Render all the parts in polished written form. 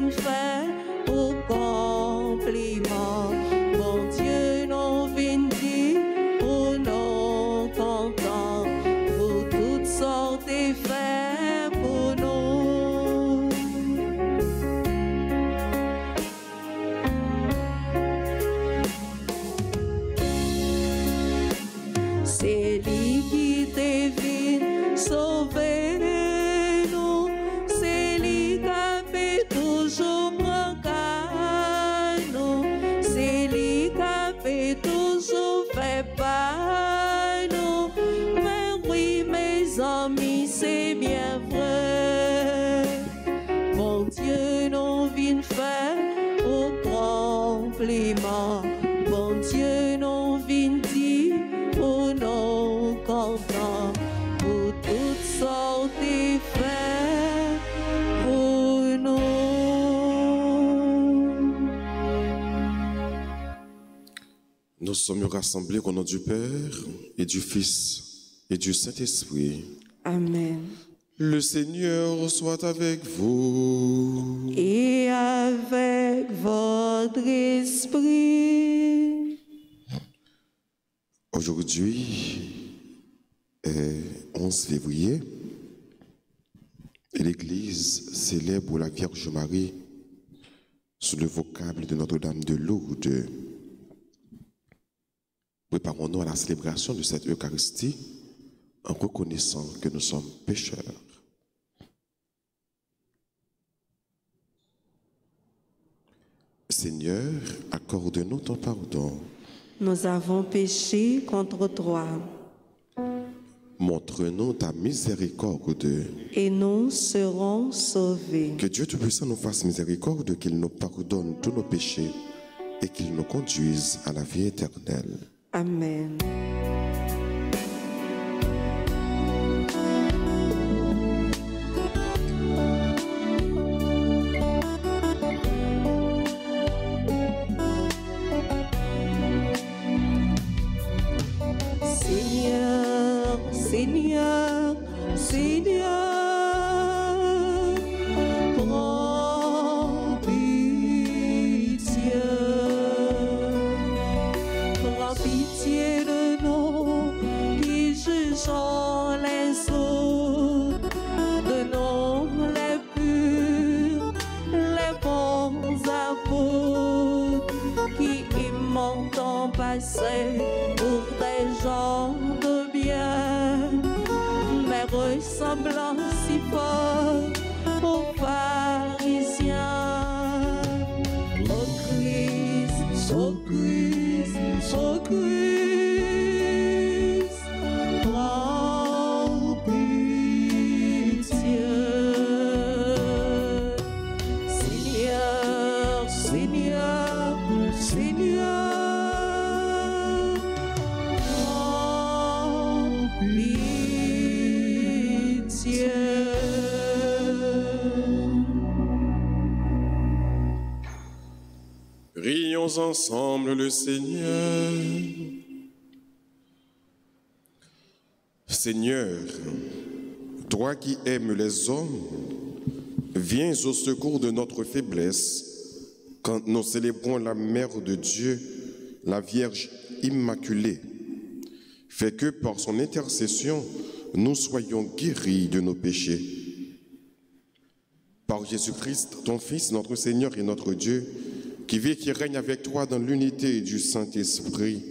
vient faire au compliment. Bon Dieu, nous vient dire pour nous contents, pour toutes sortes de faits pour nous. C'est lui qui te vient sauver nous, c'est lui qui fait toujours prendre nous, c'est lui qui fait toujours faire par nous. Mais oui, mes amis, c'est bien vrai. Bon Dieu, nous vient faire au compliment. Bon Dieu, nous vient dire pour nous contents, pour toutes sortes de faits pour nous. Nous sommes rassemblés au nom du Père et du Fils et du Saint-Esprit. Amen. Le Seigneur soit avec vous. Et avec votre esprit. Aujourd'hui est 11 février et l'Église célèbre la Vierge Marie sous le vocable de Notre-Dame de Lourdes. Préparons-nous à la célébration de cette Eucharistie en reconnaissant que nous sommes pécheurs. Seigneur, accorde-nous ton pardon. Nous avons péché contre toi. Montre-nous ta miséricorde. Et nous serons sauvés. Que Dieu Tout-Puissant nous fasse miséricorde, qu'il nous pardonne tous nos péchés et qu'il nous conduise à la vie éternelle. Amen. Seigneur, Seigneur, Seigneur, prends pitié. Prends pitié de nous qui jugeons les autres, de nous les purs, les bons apôtres, qui aimons ton passé pour des gens de bien, mais ressemblant si fort aux pharisiens. Oh Christ, oh Christ, oh Christ, prends pitié. Seigneur, Seigneur, Seigneur, prends pitié. Prions ensemble le Seigneur. Seigneur, toi qui aimes les hommes, viens au secours de notre faiblesse quand nous célébrons la Mère de Dieu, la Vierge Immaculée. Fais que par son intercession, nous soyons guéris de nos péchés. Par Jésus-Christ, ton Fils, notre Seigneur et notre Dieu, qui vit et qui règne avec toi dans l'unité du Saint-Esprit,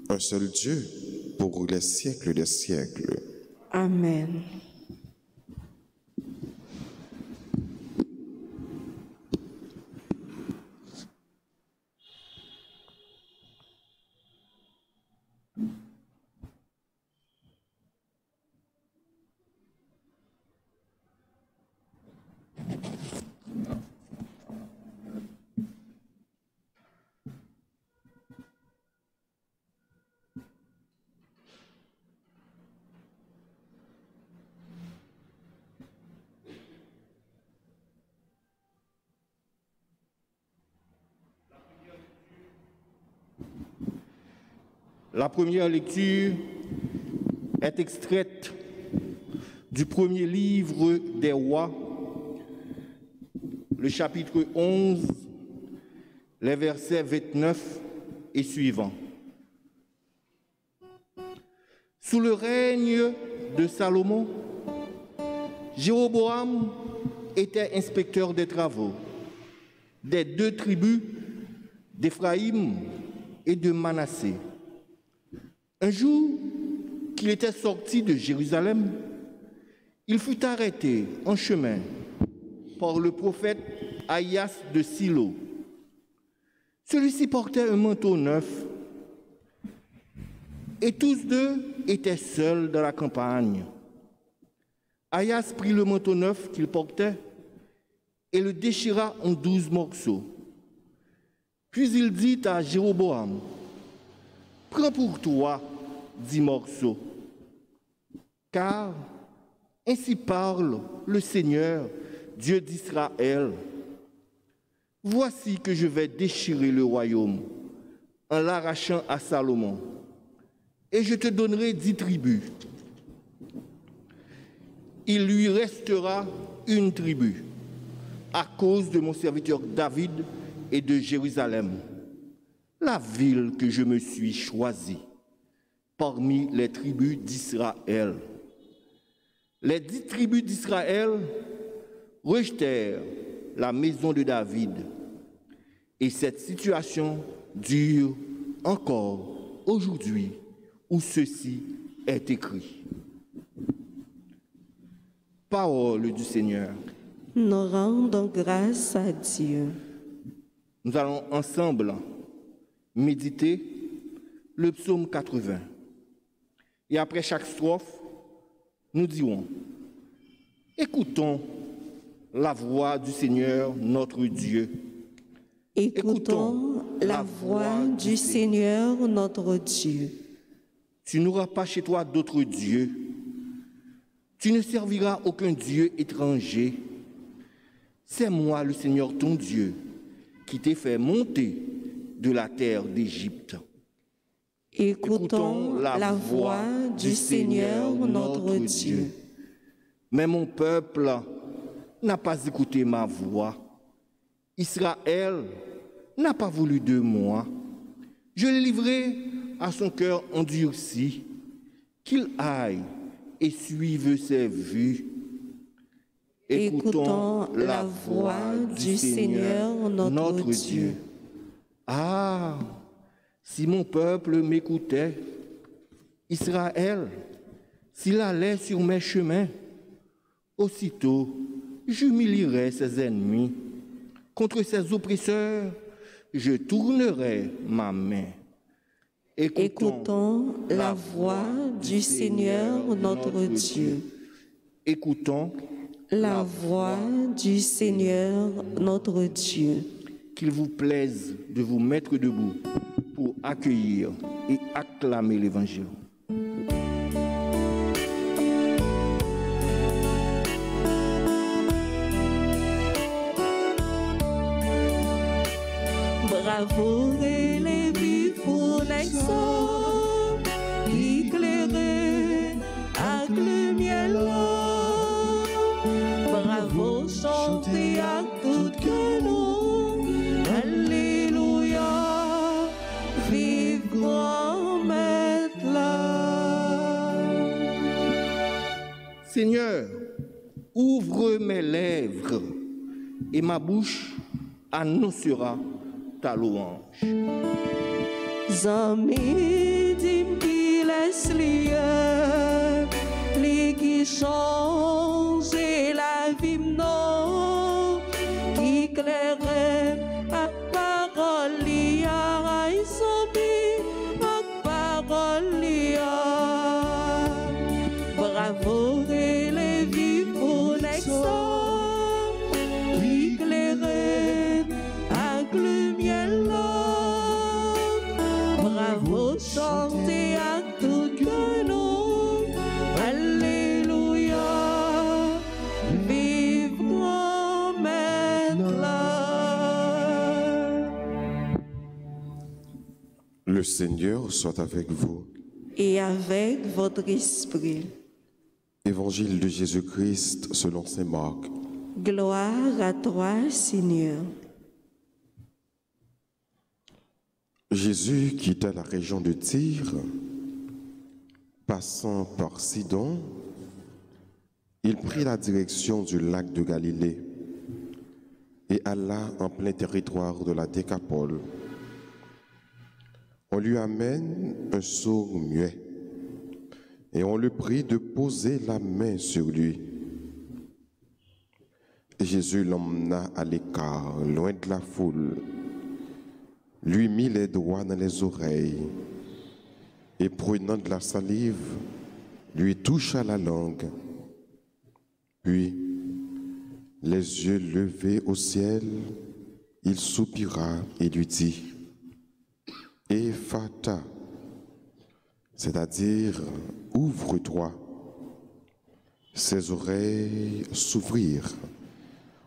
un seul Dieu, pour les siècles des siècles. Amen. La première lecture est extraite du premier livre des rois, le chapitre 11, les versets 29 et suivants. Sous le règne de Salomon, Jéroboam était inspecteur des travaux des 2 tribus d'Éphraïm et de Manassé. Un jour qu'il était sorti de Jérusalem, il fut arrêté en chemin par le prophète Ahias de Silo. Celui-ci portait un manteau neuf et tous 2 étaient seuls dans la campagne. Ahias prit le manteau neuf qu'il portait et le déchira en 12 morceaux. Puis il dit à Jéroboam, « Prends pour toi 10 morceaux, car ainsi parle le Seigneur, Dieu d'Israël. Voici que je vais déchirer le royaume en l'arrachant à Salomon, et je te donnerai 10 tribus. Il lui restera une tribu, à cause de mon serviteur David et de Jérusalem, la ville que je me suis choisie parmi les tribus d'Israël. » Les 10 tribus d'Israël rejetèrent la maison de David, et cette situation dure encore aujourd'hui où ceci est écrit. Parole du Seigneur. Nous rendons grâce à Dieu. Nous allons ensemble méditer le psaume 80. Et après chaque strophe, nous dirons, écoutons la voix du Seigneur notre Dieu. Écoutons la voix du Seigneur notre Dieu. Tu n'auras pas chez toi d'autres dieux. Tu ne serviras aucun Dieu étranger. C'est moi, le Seigneur ton Dieu, qui t'ai fait monter de la terre d'Égypte. Écoutons la voix du Seigneur notre Dieu. Mais mon peuple n'a pas écouté ma voix. Israël n'a pas voulu de moi. Je l'ai livré à son cœur endurci, qu'il aille et suive ses vues. Écoutons la voix du Seigneur notre Dieu. Ah, si mon peuple m'écoutait, Israël, s'il allait sur mes chemins, aussitôt j'humilierais ses ennemis. Contre ses oppresseurs, je tournerai ma main. Écoutons la voix du Seigneur notre Dieu. Écoutons la voix du Seigneur notre Dieu. Qu'il vous plaise de vous mettre debout pour accueillir et acclamer l'Évangile. Bravo et les vifs pour l'exemple, éclairé avec le miel. Bravo, chantez à tout que nous. Alléluia, vive grand maître là. Seigneur, ouvre mes lèvres et ma bouche annoncera ta louange. Zami dimpi leslie, li qui change la vie non, qui claire à parole lia, zami à parole lia. Bravo et les vies pour l'exemple, éclairé avec le miel. Bravo, chantez à tout que nous. Alléluia, vive grand maître. Le Seigneur soit avec vous. Et avec votre esprit. Évangile de Jésus-Christ selon saint Marc. Gloire à toi, Seigneur. Jésus quitta la région de Tyr, passant par Sidon, il prit la direction du lac de Galilée et alla en plein territoire de la Décapole. On lui amène un sourd muet et on le prie de poser la main sur lui. Jésus l'emmena à l'écart, loin de la foule, lui mit les doigts dans les oreilles et prenant de la salive, lui toucha la langue. Puis, les yeux levés au ciel, il soupira et lui dit, « Ephata », c'est-à-dire « ouvre-toi ». Ses oreilles s'ouvrirent.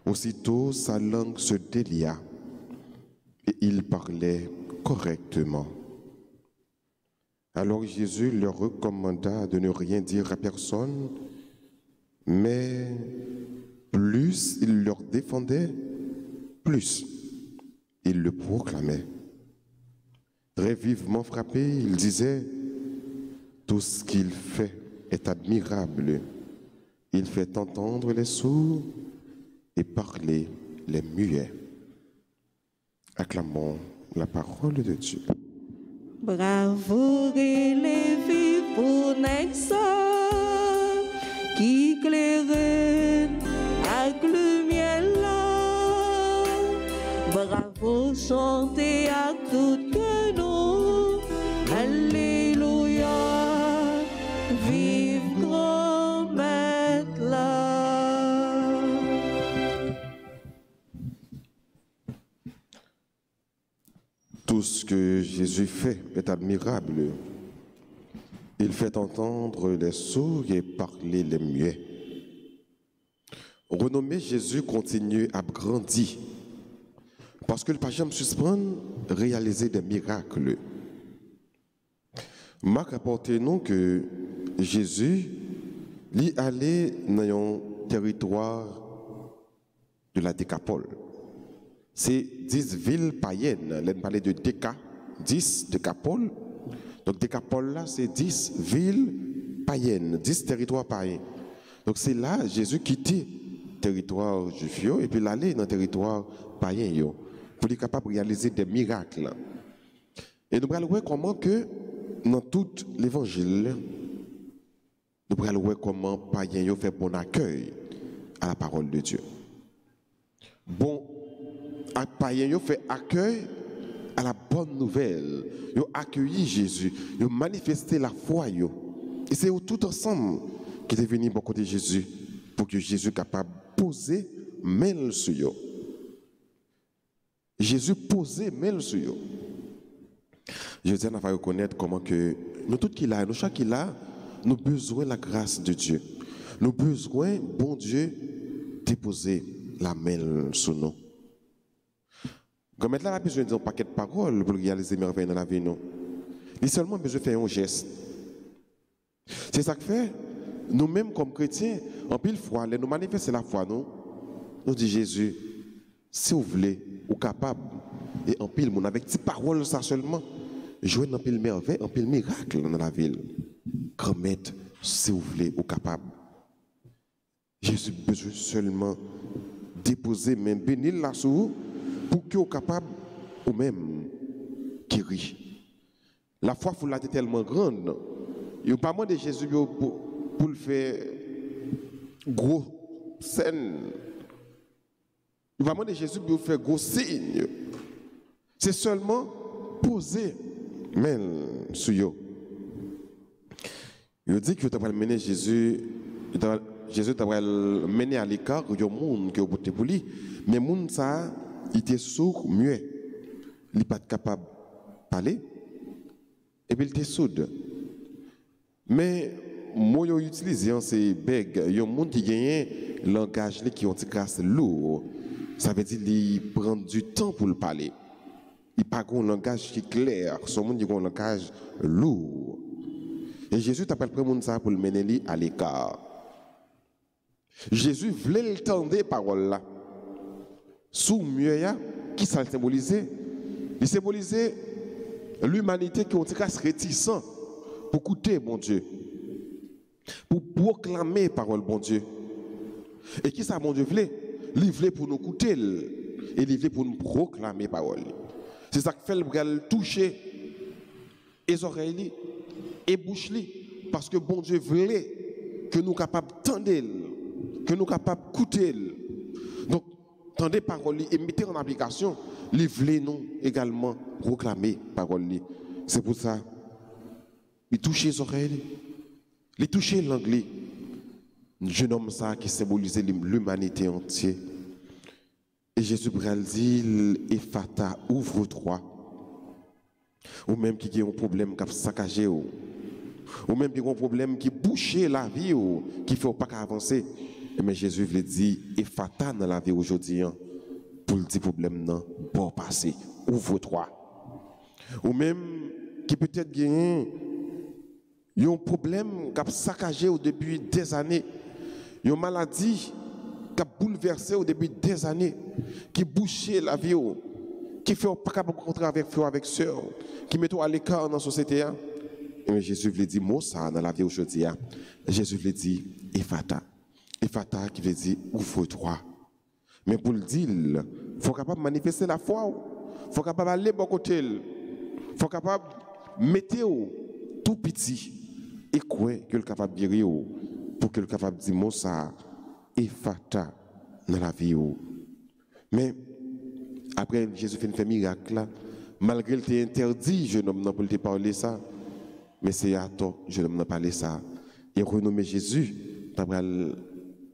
Aussitôt, sa langue se délia et il parlait correctement. Alors Jésus leur recommanda de ne rien dire à personne, mais plus il leur défendait, plus il le proclamait. Très vivement frappé, il disait, « Tout ce qu'il fait est admirable. Il fait entendre les sourds et parler les muets. » Acclamons la parole de Dieu. Bravo, les pour Nexa, qui éclaire avec lumière là. Bravo, chantez à tout que nous. Alléluia, vive grand maître là. Tout ce que Jésus fait est admirable. Il fait entendre les sourds et parler les muets. Renommé Jésus continue à grandir parce que le pas jamais suspend réaliser des miracles. Marc apporte nous que Jésus lui allait dans un territoire de la Décapole. C'est 10 villes païennes. Là, on parlait de Déca, 10 Décapole. Donc Décapole là, c'est 10 villes païennes, 10 territoires païens. Donc c'est là Jésus quittait le territoire juif et puis l'aller dans le territoire païen pour être capable de réaliser des miracles. Et nous allons voir comment que dans tout l'évangile, nous allons voir comment païen fait bon accueil à la parole de Dieu. Bon païen fait accueil à la bonne nouvelle. Ils ont accueilli Jésus, ils ont manifesté la foi. Et c'est tout ensemble qui est venu pour côté de Jésus, pour que Jésus soit capable de poser main sur eux. Jésus posait main sur eux. Je dis, on va reconnaître comment que nous tous qui là, nous chaque qui là, nous avons besoin de la grâce de Dieu. Nous avons besoin, bon Dieu, déposer la main sur nous. Comme maintenant, on a besoin d'un paquet de paroles pour réaliser les merveilles dans la vie. Il a seulement besoin de faire un geste. C'est ça que fait, nous-mêmes comme chrétiens, en pile fois, nous manifestons la foi, nous disons Jésus, si vous voulez, vous êtes capable, et en pile, avec ces paroles, ça seulement, jouer en pile merveille, en pile miracle dans la ville. Grand maître, si vous voulez, vous êtes capable. Jésus a besoin seulement déposer, mais bénir la sur vous, pour que vous soyez capable ou même guérir. La foi vous l'avez tellement grande. Il n'y a pas moins de Jésus pour le faire gros scène. Il n'y a pas moins de Jésus pour faire gros signe. C'est seulement poser main sur eux. Il dit que tu vas mener Jésus. Jésus t'a mené à l'écart, il y a des gens qui ont voté pour lui, mais les gens, ça, il était sourd, muet. Il n'est pas capable de parler, et puis il était sourd. Mais, moi, j'ai utilisé ces bègues. Il y a des gens qui gagnent un langage qui ont une grâce lourde. Ça veut dire qu'il prend du temps pour le parler. Il n'a pas un langage qui est clair. Ce monde a un langage lourd. Et Jésus t'appelle pour le mener à l'écart. Jésus voulait le tendre parole là. Sous mieux, qui ça le symbolisait? Il symbolisait l'humanité qui ont été réticent pour écouter bon Dieu, pour proclamer parole bon Dieu. Et qui ça bon Dieu voulait? Il voulait pour nous écouter et il voulait pour nous proclamer parole. C'est ça qui fait le toucher les oreilles et bouche parce que bon Dieu voulait que nous capables d'entendre, que nous capables d'écouter. Donc, tendez parole et mettez en application, il voulait nous également proclamer parole. C'est pour ça, il touche les oreilles, il touche l'anglais. Un jeune homme ça qui symbolisait l'humanité entière. Et Jésus dit, Ephata, ouvre-toi. Ou même qui a un problème qui a saccagé, ou même qui a un problème qui bouche la vie, ou qui ne fait pas avancer. Mais Jésus veut dire, Ephata dans la vie aujourd'hui, pour le dire problème, non, bon passé, ouvre-toi. Ou même qui peut-être gagne un problème qui a saccagé depuis des années, une maladie qui a bouleversé au début des années, qui bouchait la vie, qui fait pas capable de rencontrer avec frère, avec sœur, qui met à l'écart dans la société. Et Jésus veut dire mot ça dans la vie aujourd'hui. Jésus veut dire Ephata. Ephata qui veut dire ouvre-toi. Mais pour le dire, il faut capable manifester la foi. Il faut capable aller bon côté. Il faut capable mettre tout petit et quoi que le capable de dire pour que le capable de dire mot ça Ephata dans la vie. Mais après Jésus fait un miracle là, malgré qu'il était interdit jeune homme pour te parler ça, mais c'est à toi jeune homme n'a parlé ça. Et renommé Jésus, tu vas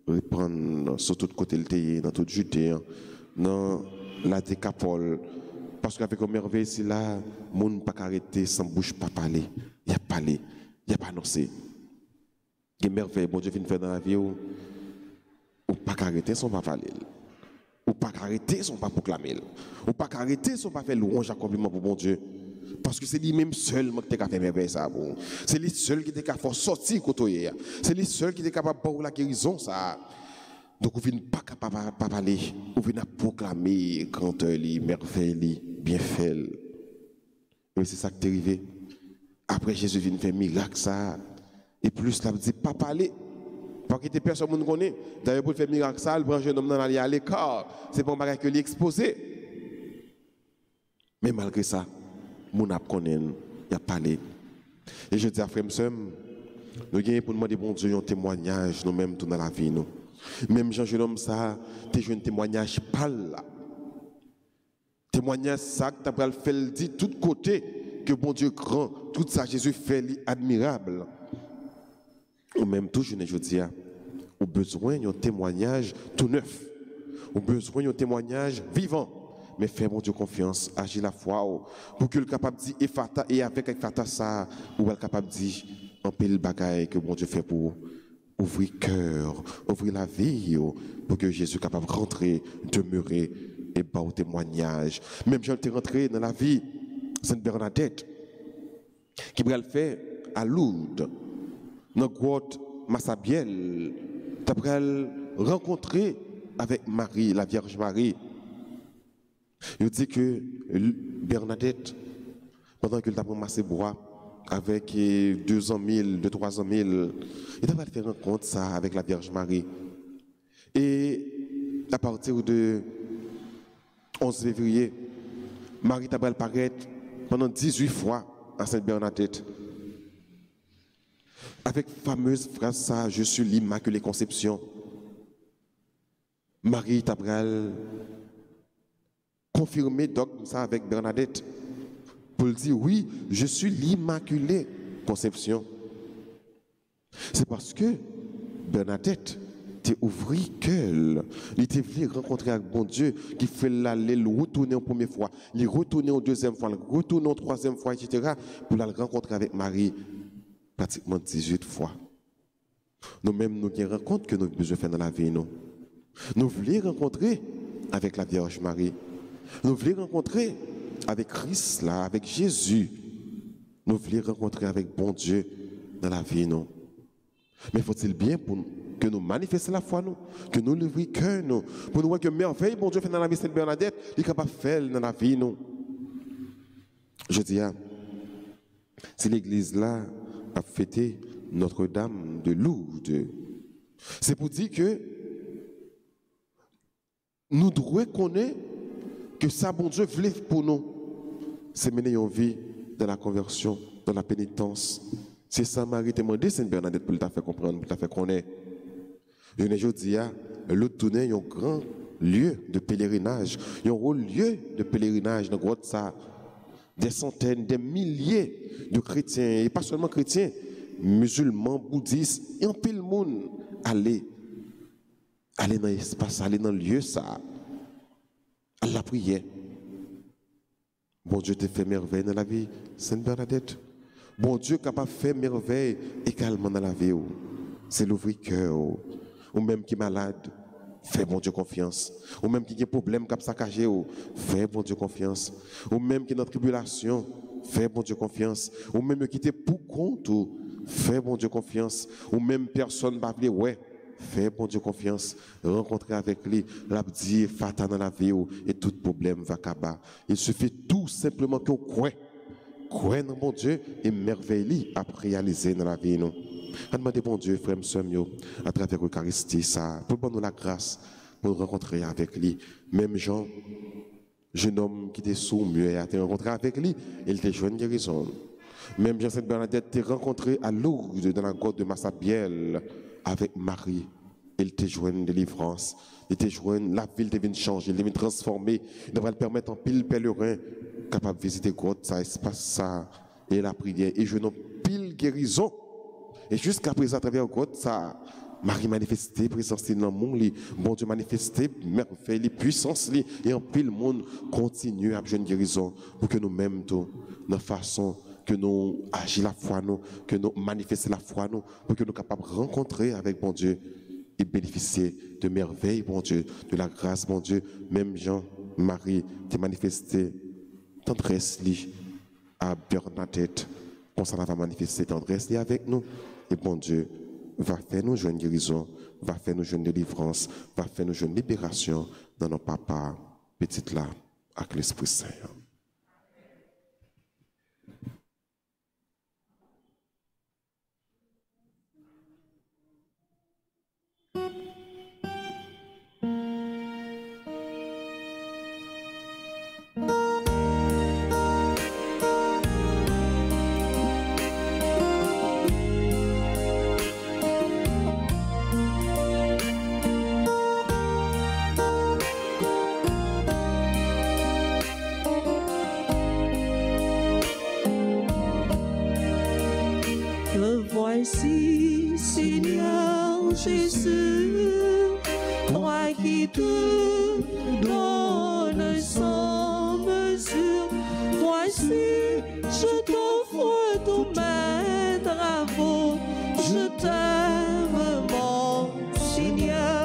reprendre sur tout côté dans toute Judée, dans la Décapole, parce qu'avec une merveille ici là, le monde pas arrêter sans bouche pas parler, il y a parlé, il y a pas annoncé. Il y a merveille bon Dieu vient faire dans la vie ou pas arrêter sans pas parler. Ou pas arrêter sans pas proclamer. Ou pas arrêter sans pas faire louange à compliment pour bon Dieu. Parce que c'est lui-même seul qui a fait merveille ça. C'est lui seul qui est capable de sortir côté. C'est lui seul qui est capable de la guérison ça. Donc vous ne pas capable de parler. Vous venez proclamer quand les merveilles bien fait. Mais c'est ça qui est arrivé. Après Jésus vient faire miracle ça. Et plus là dit pas parler. Parce que personne ne connaît. D'ailleurs, pour faire miracle, ça, le jeune homme aller à l'écart. Ce n'est pas un bagage que l'exposé. Mais malgré ça, mon ap connaît, il a parlé. Et je dis à frère, nous avons pour demander bon Dieu un témoignage, nous-mêmes, tout dans la vie. Nous. Même jeune homme, ça, tu as un témoignage pas là. Témoignage, ça, que tu as fait le dire de tous côtés, que bon Dieu grand, tout ça, Jésus fait admirable. Ou même tout jeune aujourd'hui, au besoin d'un témoignage tout neuf, au besoin d'un témoignage vivant. Mais fais mon Dieu confiance, agis la foi pour que le capable de dire Ephata et avec Ephata ça, ou le capable de dire un pile bagaille que bon Dieu fait pour ouvrir cœur, ouvrir la vie pour que Jésus soit capable de rentrer, demeurer et bas au témoignage. Même Jean est rentré dans la vie Sainte Bernadette qui va le faire à Lourdes. Dans grotte Massabielle, tu as rencontré avec Marie, la Vierge Marie. Il dit que Bernadette, pendant qu'elle t'a ramassé bois avec 200 000, 300 000, il t'a fait rencontre ça avec la Vierge Marie. Et à partir de 11 février, Marie t'a paraître pendant 18 fois à Sainte Bernadette. Avec fameuse phrase ça, je suis l'Immaculée Conception. Marie Tabral confirmé donc ça avec Bernadette pour dire oui, je suis l'Immaculée Conception. C'est parce que Bernadette t'est ouvert cœur, il t'est venu rencontrer avec bon Dieu qui fait l'aller le retourner une première fois, le retourner une deuxième fois, le retourner une troisième fois, etc. pour la rencontrer avec Marie. Pratiquement 18 fois. Nous-mêmes, nous avons rencontre que nous avons besoin de faire dans la vie. Nous voulons rencontrer avec la Vierge Marie. Nous voulons rencontrer avec Christ, là, avec Jésus. Nous voulons rencontrer avec bon Dieu dans la vie. Mais faut-il bien pour que nous manifestions la foi, nous, que nous l'ouvrions cœur, nous, pour nous voir que merveille, bon Dieu, fait dans la vie de Sainte Bernadette, il est capable de faire dans la vie, nous. Je dis, si l'église là a fêté Notre-Dame de Lourdes, c'est pour dire que nous devons connaître que ça, bon Dieu, voulait pour nous, c'est mener une vie dans la conversion, dans la pénitence. C'est ça, Marie t'a demandé, Sainte Bernadette, pour te faire comprendre, pour te faire connaître. Je dis, l'autre tournée, un grand lieu de pèlerinage, un gros lieu de pèlerinage dans le ça. Des centaines, des milliers de chrétiens, et pas seulement chrétiens, musulmans, bouddhistes, et en pile monde, aller dans l'espace, aller dans le lieu, ça, à la prière. Bon Dieu te fait merveille dans la vie, Sainte Bernadette. Bon Dieu capable de faire merveille également dans la vie. C'est l'ouvrir cœur. Ou même qui est malade, fais bon Dieu confiance. Ou même qui a des problèmes comme ça caché, fais bon Dieu confiance. Ou même qui est dans la tribulation, fais bon Dieu confiance. Ou même qui est pour compte, fais bon Dieu confiance. Ou même personne ne va dire, ouais, fais bon Dieu confiance. Rencontrer avec lui, l'a dit, fata dans la vie, et tout problème va acabar. Il suffit tout simplement que vous croyez dans bon Dieu et merveille à réaliser dans la vie. On demande bon Dieu, frère, soeur, à travers l'Eucharistie, ça, pour nous la grâce, pour nous rencontrer avec lui. Même Jean, jeune homme qui était sourd, muet, a été rencontré avec lui, il était joué une guérison. Même Jean Sainte Bernadette était rencontré à Lourdes, dans la grotte de Massabielle, avec Marie. Il était joué une délivrance. Il était joué, la ville devait changer, il devait transformer. Il devrait le permettre en pile pèlerin, capable de visiter grotte, ça, espace, ça, et la prière. Et je n'ai pile guérison. Et jusqu'à présent, à travers grotte, ça, Marie manifestait présence dans le monde, bon Dieu manifestait merveille, puissance, et en pile monde continue à jouer une guérison pour que nous-mêmes, notre façon, que nous agissons la foi, nous, que nous manifestons la foi, nous, pour que nous soyons capables de rencontrer avec bon Dieu et bénéficier de merveilles, bon Dieu, de la grâce, bon Dieu. Même Jean, Marie, qui manifesté tendresse à Bernadette, comme ça va manifester tendresse avec nous. Et bon Dieu va faire nous jouer une guérison, va faire nous jouer une délivrance, va faire nous jouer une libération dans nos papas, petites là, avec l'Esprit Saint. Voici, Seigneur Jésus, toi qui te donnes sans mesure. Voici, je t'offre tous mes travaux, je t'aime, mon Seigneur.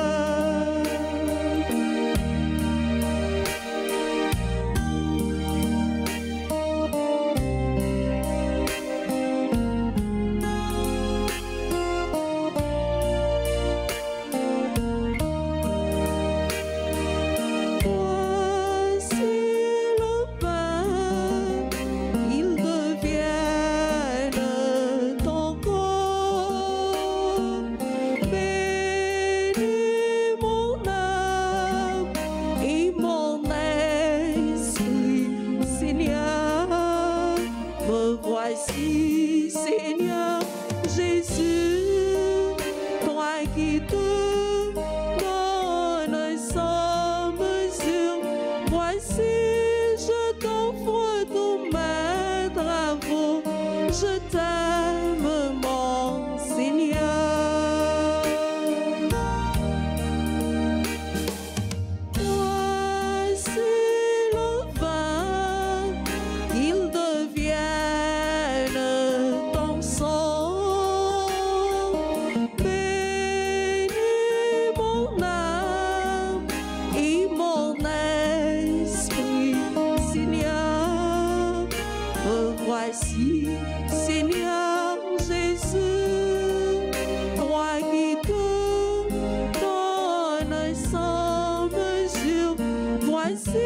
choisi,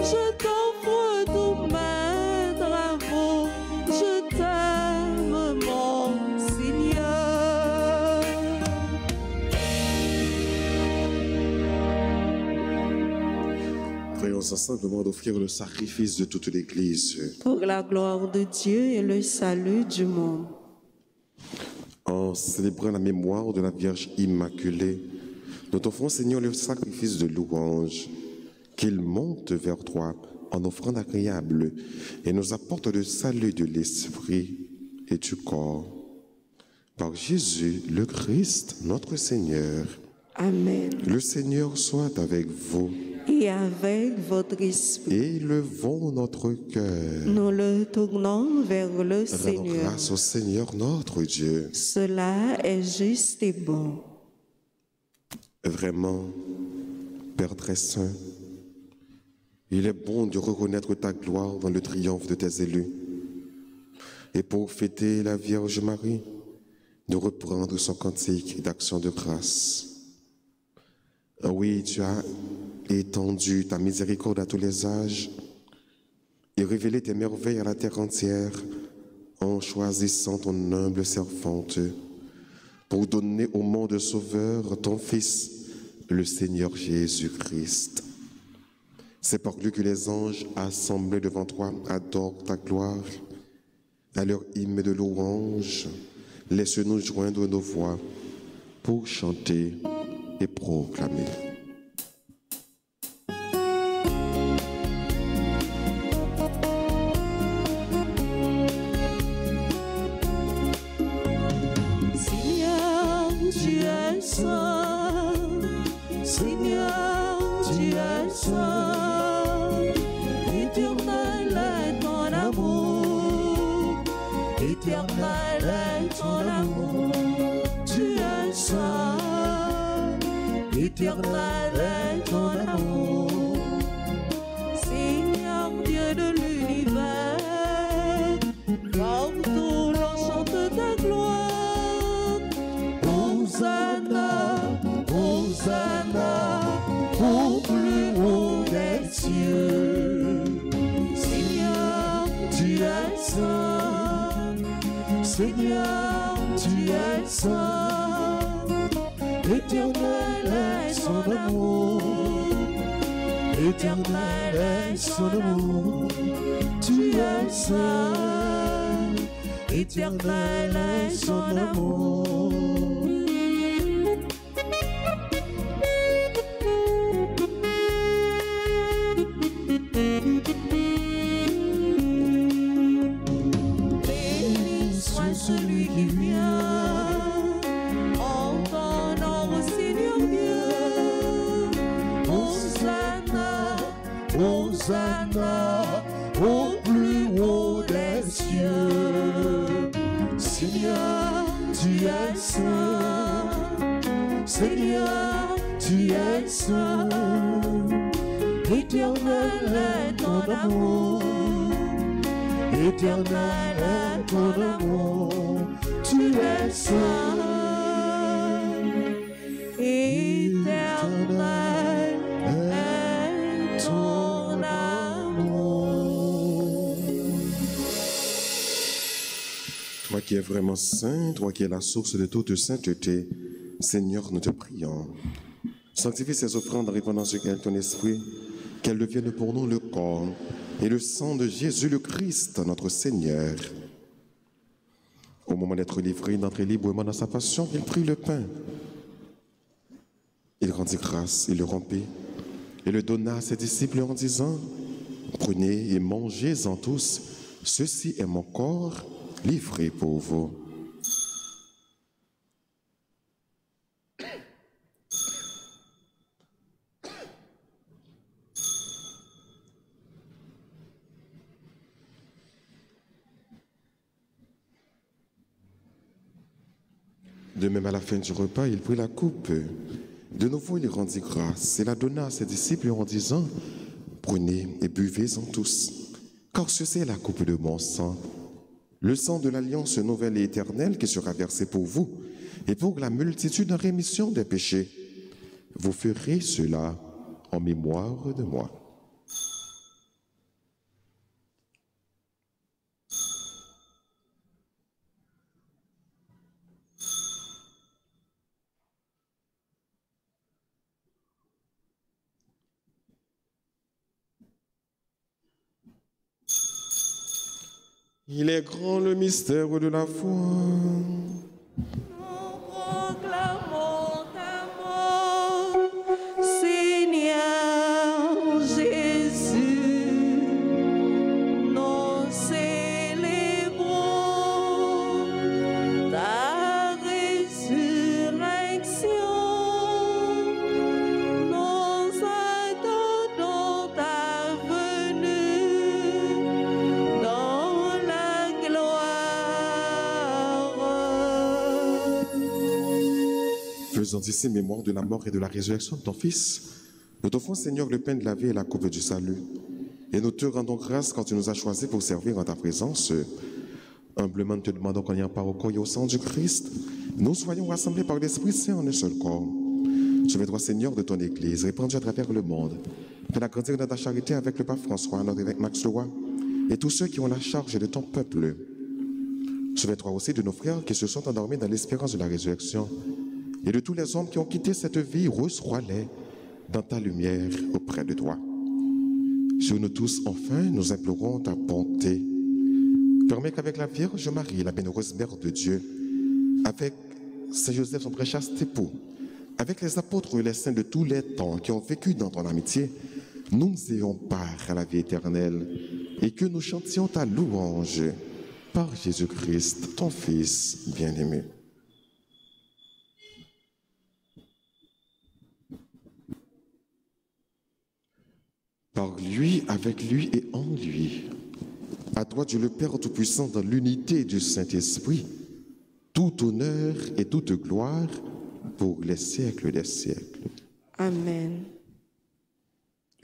je t'offre tous mes travaux, je t'aime mon Seigneur. Prions ensemble d'offrir le sacrifice de toute l'Église. Pour la gloire de Dieu et le salut du monde. En célébrant la mémoire de la Vierge Immaculée, nous t'offrons, Seigneur, le sacrifice de louange, qu'il monte vers toi en offrande agréable et nous apporte le salut de l'esprit et du corps. Par Jésus, le Christ, notre Seigneur. Amen. Le Seigneur soit avec vous. Et avec votre esprit, Élevons notre cœur. nous le tournons vers le Rendons Seigneur. grâce au Seigneur notre Dieu. Cela est juste et bon. Vraiment, Père très saint, il est bon de reconnaître ta gloire dans le triomphe de tes élus. Et pour fêter la Vierge Marie, de reprendre son cantique d'action de grâce. Oui, tu as étendu ta miséricorde à tous les âges et révélé tes merveilles à la terre entière en choisissant ton humble servante pour donner au monde sauveur ton Fils, le Seigneur Jésus-Christ. C'est par lui que les anges assemblés devant toi adorent ta gloire. À leur hymne de louange, laisse-nous joindre nos voix pour chanter et proclamer. Seigneur, tu es saint. Seigneur, tu es saint. Éternel est ton amour. Éternel est ton amour. Tu es saint. Éternel est ton amour. Seigneur Dieu de l'univers, partout l'on chante ta gloire. Hosanna, Hosanna, au plus haut des cieux. Seigneur, tu es saint. Seigneur, tu es saint. Éternel est son amour. Éternel est son amour. Tu es saint. Éternel est son amour. Béni soit celui qui vient en ton nom, Seigneur Dieu. Hosanna, Hosanna, au plus haut des cieux. Seigneur, tu es saint. Seigneur, tu es saint. Éternel est ton amour. Éternel est ton amour. Tu es saint. Éternel est ton amour. Toi qui es vraiment saint, toi qui es la source de toute sainteté, Seigneur, nous te prions. Sanctifie ces offrandes en répandant sur elles ton esprit, qu'elles deviennent pour nous le corps et le sang de Jésus le Christ, notre Seigneur. Au moment d'être livré, d'entrer librement dans sa passion, il prit le pain. Il rendit grâce, il le rompit et le donna à ses disciples en disant: prenez et mangez-en tous, ceci est mon corps livré pour vous. De même, à la fin du repas, il prit la coupe. De nouveau, il rendit grâce et la donna à ses disciples en disant: prenez et buvez-en tous, car ceci est la coupe de mon sang, le sang de l'alliance nouvelle et éternelle qui sera versé pour vous et pour la multitude en rémission des péchés. Vous ferez cela en mémoire de moi. Il est grand le mystère de la foi. Nous proclamons ta mort, Seigneur Jésus. Nous célébrons ta résurrection. Nous attendons ta venue dans la gloire. Faisons ici mémoire de la mort et de la résurrection de ton Fils. Nous t'offrons, Seigneur, le pain de la vie et la coupe du salut. Et nous te rendons grâce quand tu nous as choisis pour servir en ta présence. Humblement, nous te demandons qu'en ayant part au corps et au sang du Christ, nous soyons rassemblés par l'Esprit Saint en un seul corps. Souviens-toi, Seigneur, de ton Église, répandue à travers le monde. Fais-la grandir dans ta charité avec le pape François, notre évêque Max Leroy, et tous ceux qui ont la charge de ton peuple. Souviens-toi aussi de nos frères qui se sont endormis dans l'espérance de la résurrection, et de tous les hommes qui ont quitté cette vie, reçois-les dans ta lumière auprès de toi. Sur nous tous, enfin, nous implorons ta bonté. Permets qu'avec la Vierge Marie, la bienheureuse Mère de Dieu, avec Saint Joseph, son préchaste époux, avec les apôtres et les saints de tous les temps qui ont vécu dans ton amitié, nous ayons part à la vie éternelle et que nous chantions ta louange par Jésus-Christ, ton Fils bien-aimé. Par lui, avec lui et en lui, à toi Dieu le Père Tout-Puissant, dans l'unité du Saint-Esprit, tout honneur et toute gloire pour les siècles des siècles. Amen.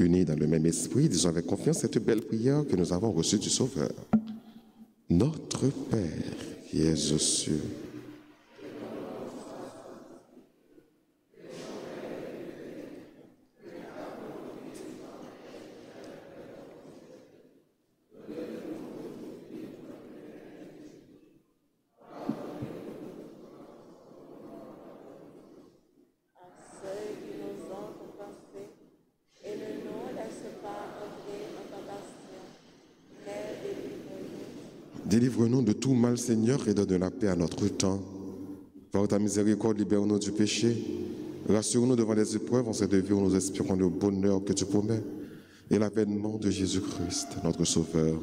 Unis dans le même esprit, disons avec confiance cette belle prière que nous avons reçue du Sauveur. Notre Père qui es aux cieux, délivre-nous de tout mal, Seigneur, et donne la paix à notre temps. Par ta miséricorde, libère-nous du péché. Rassure-nous devant les épreuves en cette vie où nous espérons le bonheur que tu promets et l'avènement de Jésus-Christ, notre Sauveur.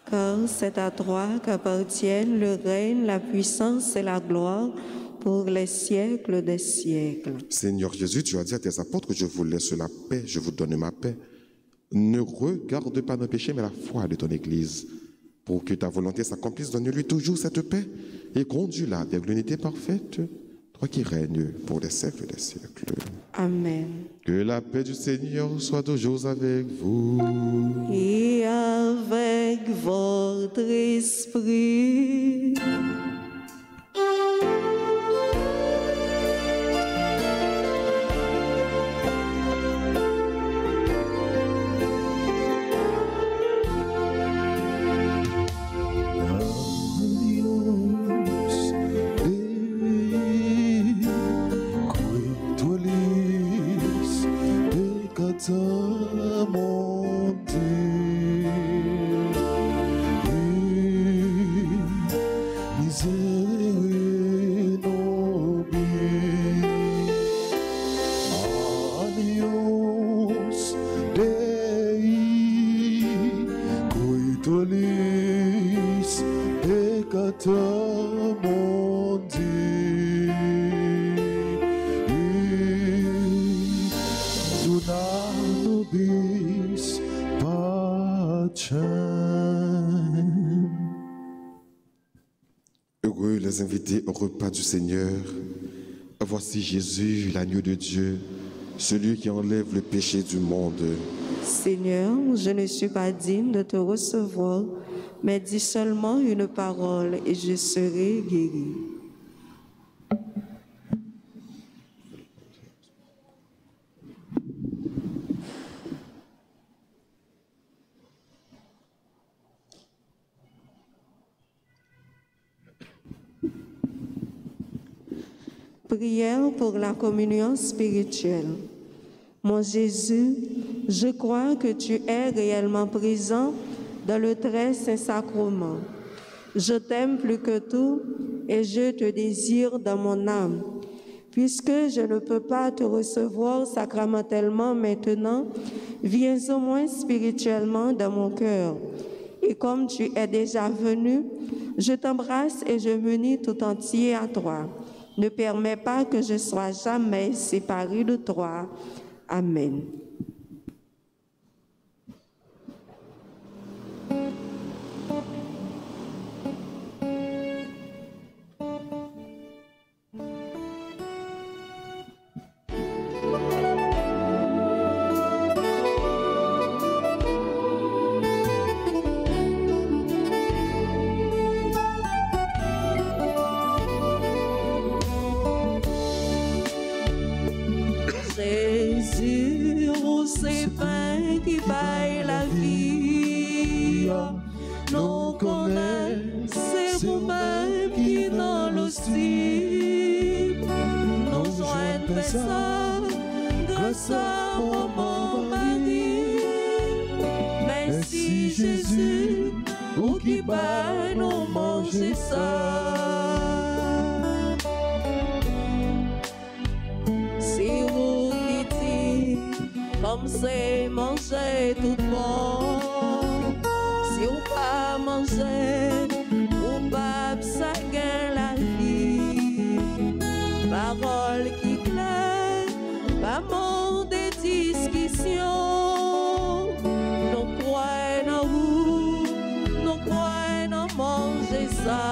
Car c'est à toi qu'appartiennent le règne, la puissance et la gloire pour les siècles des siècles. Seigneur Jésus, tu as dit à tes apôtres, je vous laisse la paix, je vous donne ma paix. Ne regarde pas nos péchés, mais la foi de ton Église. Pour que ta volonté s'accomplisse, donne-lui toujours cette paix et conduis-la vers l'unité parfaite, toi qui règnes pour les siècles des siècles. Amen. Que la paix du Seigneur soit toujours avec vous. Et avec votre esprit. Heureux les invités au repas du Seigneur. Voici Jésus, l'agneau de Dieu, celui qui enlève le péché du monde. Seigneur, je ne suis pas digne de te recevoir, mais dis seulement une parole et je serai guéri. Prière pour la communion spirituelle. Mon Jésus, je crois que tu es réellement présent dans le très saint sacrement Je t'aime plus que tout et je te désire dans mon âme. Puisque je ne peux pas te recevoir sacramentellement maintenant, viens au moins spirituellement dans mon cœur. Et comme tu es déjà venu, je t'embrasse et je m'unis tout entier à toi. Ne permets pas que je sois jamais séparé de toi. Amen. Jésus, c'est pain qui paye la vie. Nous connaissons vous-même qui dans l'hostie. Nous joignent ça grâce à mon mari. Merci Jésus, vous qui paye nous manger ça. Comme c'est manger tout bon, si on pas manger, on pas ça gagne la vie. Parole qui claire, pas mon des discussions. Nous croyons en vous, nous croyons en manger ça.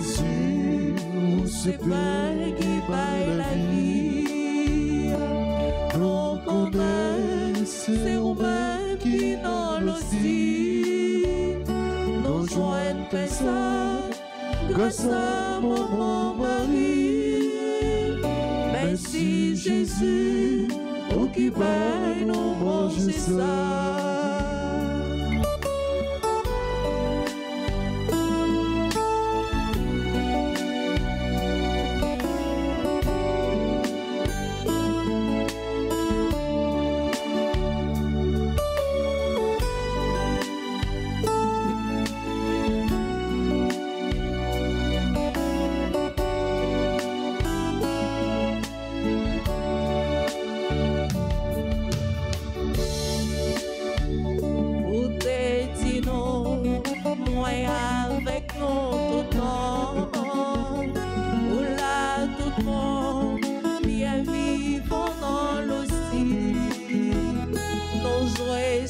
Jésus, c'est pain qui paye la vie. C'est vous-même qui dans l'hostie. Nous joignent personne grâce à mon mari. Merci Jésus, vous qui paye nous manger ça.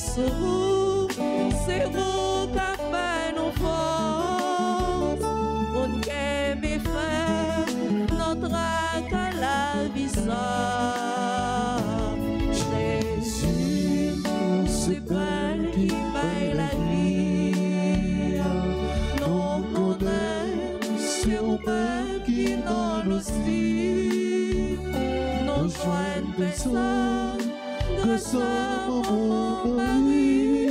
C'est vous qui fait nos forces, on aime et fait notre acte à la vie ça. Jésus, c'est pain qui paye la vie. Nous connaissons vous-même qui dans l'hostie. Nous joignent personne grâce à mon mari.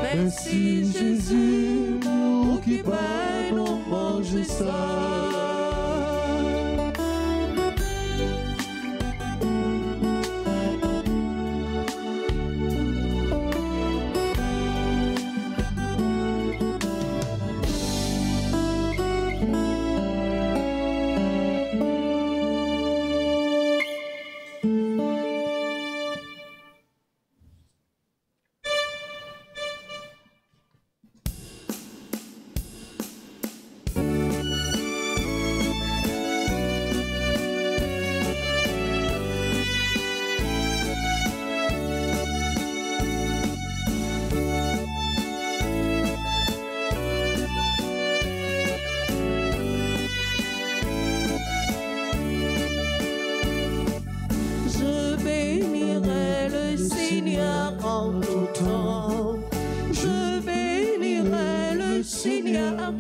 Merci Jésus, vous qui paye nous manger ça.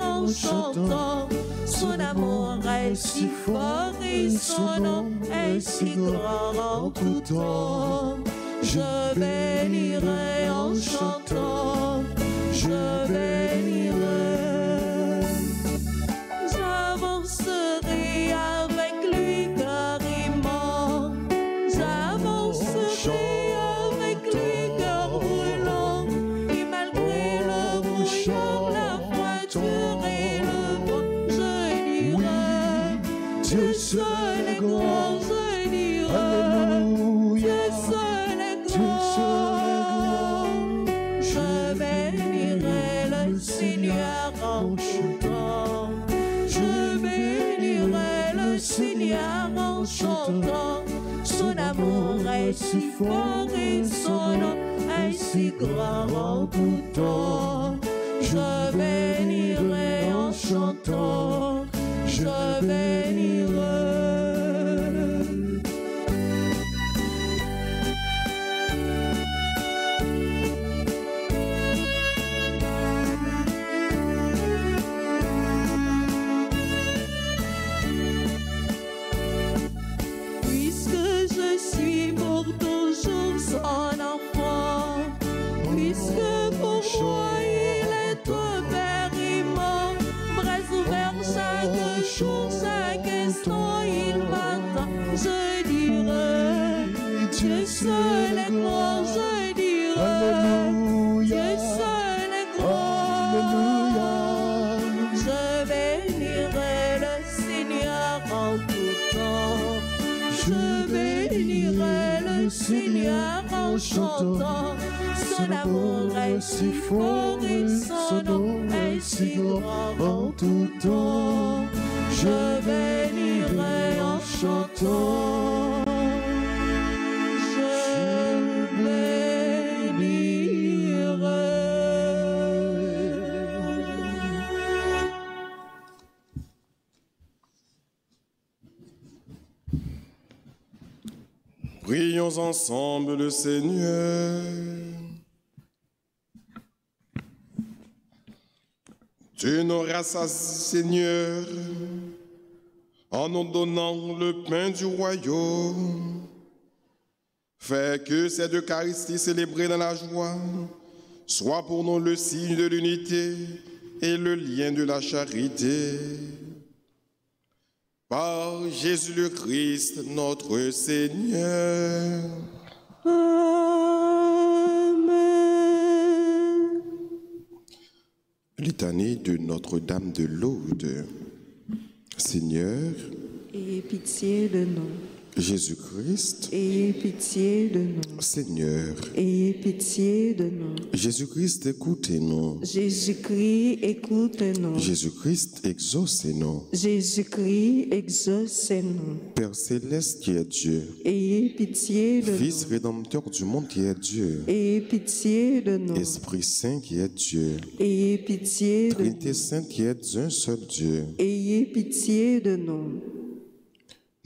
En chantant, son amour est si fort et son nom est si grand en tout temps. Je bénirai en chantant, je bénirai. J'avancerai avec lui carrément, j'avancerai avec lui cœur brûlant, et malgré le chantant. Son amour est si fort et son nom est si grand en tout temps. Je bénirai en chantant, je bénirai. Son enfant, puisque pour moi il est ton père aimant, bras ouverts chaque jour, chaque instant il m'attend. Je dirai, Dieu seul est grand, je dirai, Dieu seul est grand. Je bénirai le Seigneur en tout temps, je bénirai le Seigneur en chantant. Son amour est si fort et son nom est si grand en tout temps. Je bénirai en chantant. Je bénirai. Prions ensemble le Seigneur. Tu nous rassasies, Seigneur, en nous donnant le pain du royaume. Fais que cette Eucharistie célébrée dans la joie soit pour nous le signe de l'unité et le lien de la charité. Par Jésus le Christ, notre Seigneur. Amen. Litanie de Notre-Dame de Lourdes. Seigneur, Ayez pitié de nous. Jésus-Christ, Ayez pitié de nous. Seigneur, Ayez pitié de nous. Jésus-Christ, écoutez-nous. Jésus-Christ, écoute-nous. Jésus-Christ, exaucez-nous. Jésus-Christ, exaucez-nous. Père céleste qui est Dieu, Ayez pitié de Fils nous. rédempteur du monde qui est Dieu, Ayez pitié de nous. Esprit Saint qui est Dieu, Ayez pitié de Trinité nous. Sainte qui est un seul Dieu, Ayez pitié de nous.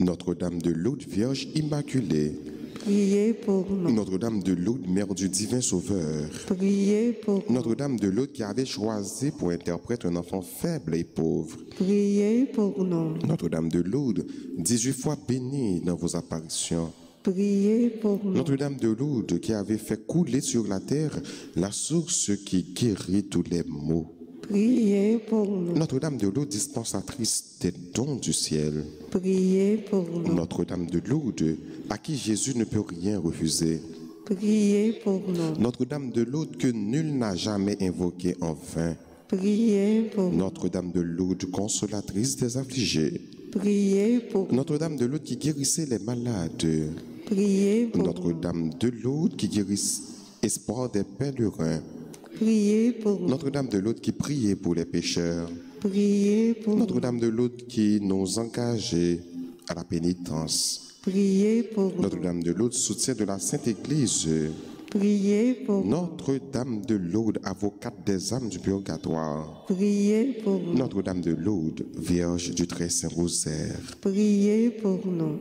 Notre-Dame de Lourdes, Vierge Immaculée, Priez pour nous. Notre-Dame de Lourdes, Mère du Divin Sauveur, Priez pour nous. Notre-Dame de Lourdes qui avait choisi pour interprète un enfant faible et pauvre, Priez pour nous. Notre-Dame de Lourdes, 18 fois bénie dans vos apparitions, Priez pour nous. Notre-Dame de Lourdes qui avait fait couler sur la terre la source qui guérit tous les maux, Priez pour nous. Notre-Dame de Lourdes, dispensatrice des dons du ciel, Priez pour nous. Notre-Dame de Lourdes, à qui Jésus ne peut rien refuser, Priez pour nous. Notre-Dame de Lourdes que nul n'a jamais invoquée en vain, Priez pour nous. Notre-Dame de Lourdes, consolatrice des affligés, Priez pour nous. Notre-Dame de Lourdes qui guérissait les malades, Priez pour nous. Notre-Dame de Lourdes qui guérissait espoir des pèlerins, Priez pour nous. Notre-Dame de Lourdes qui priait pour les pécheurs, Priez pour nous. Notre-Dame de Lourdes qui nous engageait à la pénitence, Priez pour nous. Notre-Dame de Lourdes, soutien de la Sainte Église, Priez pour nous. Notre-Dame de Lourdes, avocate des âmes du purgatoire, Priez pour nous. Notre-Dame de Lourdes, Vierge du Très Saint Rosaire, Priez pour nous.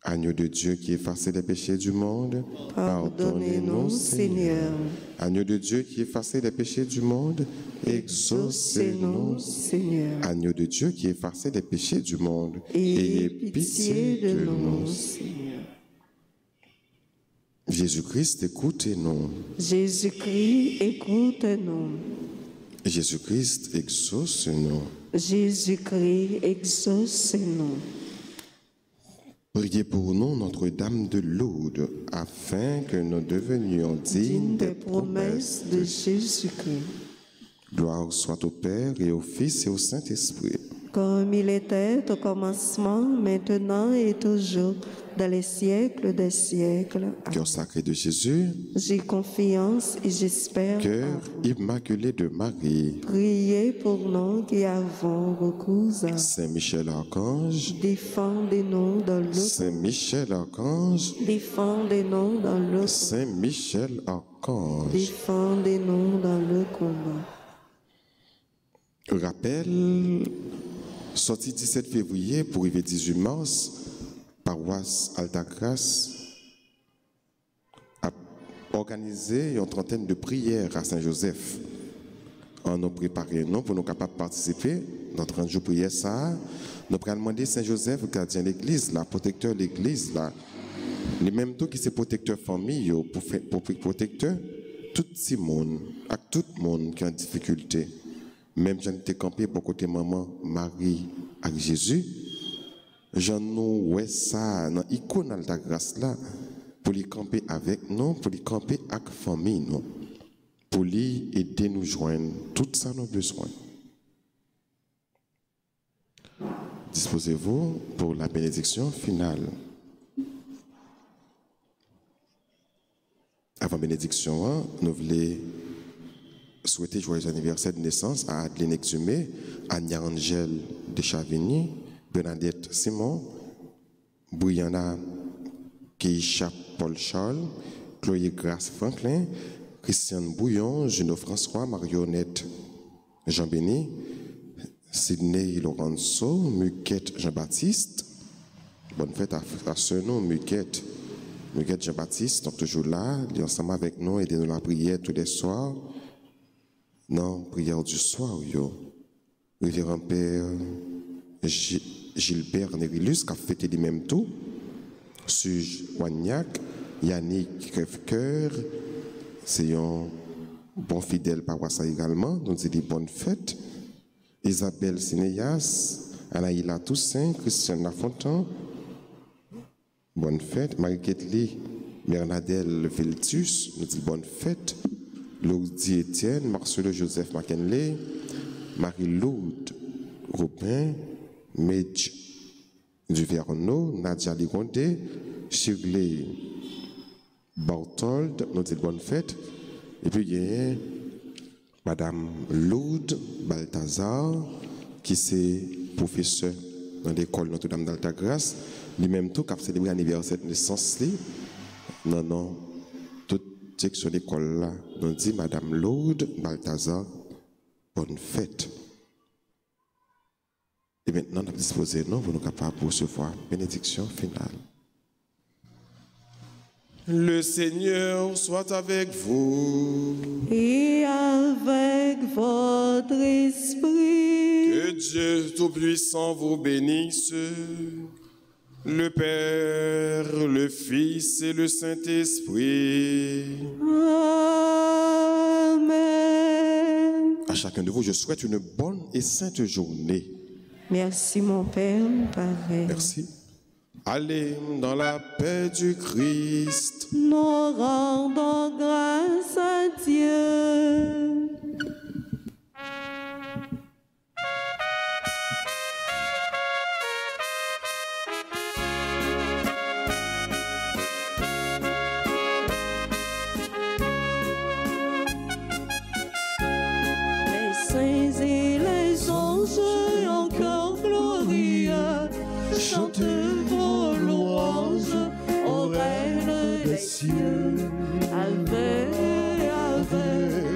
Agneau de Dieu qui effaçait les péchés du monde, Pardonnez-nous, Seigneur. Agneau de Dieu qui effaçait les péchés du monde, exaucez-nous. Exaucez-nous, Seigneur. Agneau de Dieu qui effaçait les péchés du monde, Ayez pitié de nous, nous. Seigneur. Jésus-Christ, écoutez-nous. Jésus-Christ, écoute-nous. Jésus-Christ, exauce-nous. Jésus-Christ, exauce-nous. Priez pour nous, Notre-Dame de Lourdes, afin que nous devenions dignes Digne des promesses de Jésus-Christ. Gloire soit au Père et au Fils et au Saint-Esprit. comme il était au commencement, maintenant et toujours, dans les siècles des siècles. Cœur sacré de Jésus, J'ai confiance et j'espère. cœur immaculé de Marie, Priez pour nous qui avons recours à. Saint Michel Archange, Défendez-nous dans le. Saint Michel Archange, Défendez-nous dans le. Saint Michel Archange. Défendez-nous dans le combat. Rappel, sorti 17 février pour arriver 18 mars, paroisse Altagrace a organisé une trentaine de prières à Saint-Joseph. On nous préparé nous pour nous capables de participer dans 30 jours de prière ça. Nous allons demander Saint-Joseph, gardien de l'église, là, protecteur de l'église, là. Les mêmes temps qui c'est protecteur famille, pour protecteur tout le monde, à tout le monde qui est en difficulté. Même j'en étais campé pour côté maman Marie avec Jésus. J'en nous ouais ça dans l'icône de la grâce là pour les camper avec nous, pour les camper avec la famille nous, pour les aider nous joindre tout ça nos besoins. Disposez-vous pour la bénédiction finale. Avant bénédiction, nous voulons souhaiter joyeux anniversaire de naissance à Adeline Exhumé, Annia-Angèle de Chavigny, Bernadette Simon, Brianna Keisha Paul Charles, Chloé Grace Franklin, Christiane Bouillon, Juno François, Marionnette Jean-Béni, Sidney Lorenzo, Muquette Jean-Baptiste. Bonne fête à ce nom, Muquette Jean-Baptiste, donc toujours là, il est ensemble avec nous, aidez-nous la prière tous les soirs. Non, prière du soir, yo. Révérend Père Gilbert Nérilus, qui a fêté les mêmes tout. Suge Wagnac, Yannick Crève-Cœur, c'est un bon fidèle paroisse également, donc c'est des bonnes fêtes. Isabelle Sinéas, Anaïla Toussaint, Christiane Lafontaine, bonne fête. Marie-Ketli, Bernadette Veltus, nous dit bonne fête. Laudie Étienne, Marcelo Joseph McKinley, Marie-Laude Robin, Medj Duverneau, Nadia Ligondé, Shirley Barthold, nous dit bonne fête. Et puis il y a Madame Laude Balthazar, qui est professeur dans l'école Notre-Dame d'Altagrace, lui-même tout qui a célébré l'anniversaire de naissance. Non. Sur l'école là, nous dit Madame Laude Balthazar, bonne fête. Et maintenant, nous avons disposé, nous, pour nous capables de recevoir bénédiction finale. Le Seigneur soit avec vous. Et avec votre esprit. Que Dieu Tout-Puissant vous bénisse. Le Père, le Fils et le Saint-Esprit. Amen. À chacun de vous, je souhaite une bonne et sainte journée. Merci mon Père, Père. Merci. Allez dans la paix du Christ. Nous rendons grâce à Dieu. Chante vos louanges au règne des cieux. Ave, Ave,